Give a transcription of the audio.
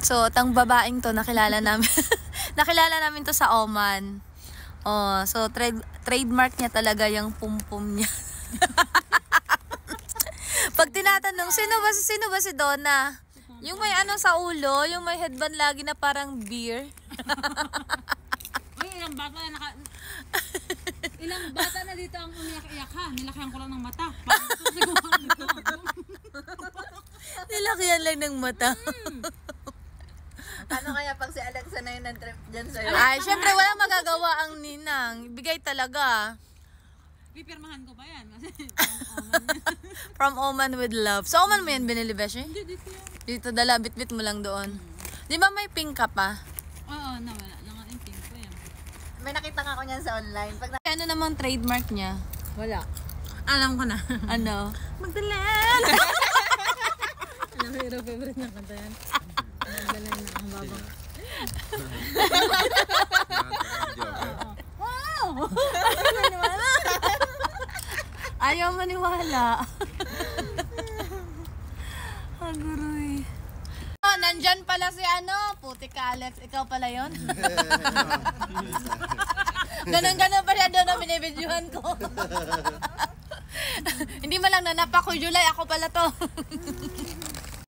So, tang babaeng to, nakilala namin. Nakilala namin to sa Oman. Oh, so trademark niya talaga yung pum-pum niya. Pag tinatanong, sino ba si Donna? Yung may ano sa ulo, yung may headband lagi na parang beer. Uy, ilang bata na dito ang umiyak-iyak ha. Nilakihan ko lang ng mata. Nilakihan lang ng mata. Ano kaya pag si Alexa na yun ang trip dyan sa'yo? Ay, syempre walang magagawa ang ninang. Ibigay talaga. Pipirmahan ko ba yan? From Oman with love. So, Oman mo yan binili, Beshi? Hindi, dito yan. Dito, dala, bit-bit mo lang doon. Di ba may pink ka pa? Oo, nawala. Naka-inting ko yan. May nakita nga ako niyan sa online. Pag Ano namang trademark niya? wala. Alam ko na. Ano? Magdalan! Alam mo, yung favorite na kanta yan. Magdalan na ang babang. Wow! Ayaw maniwala. Aguroy. Oh, nandyan pala si ano, puti ka Alex, ikaw pala yon. Ganon pa siya doon na binibidyohan ko. Hindi man lang nanapa ko, July, ako pala to.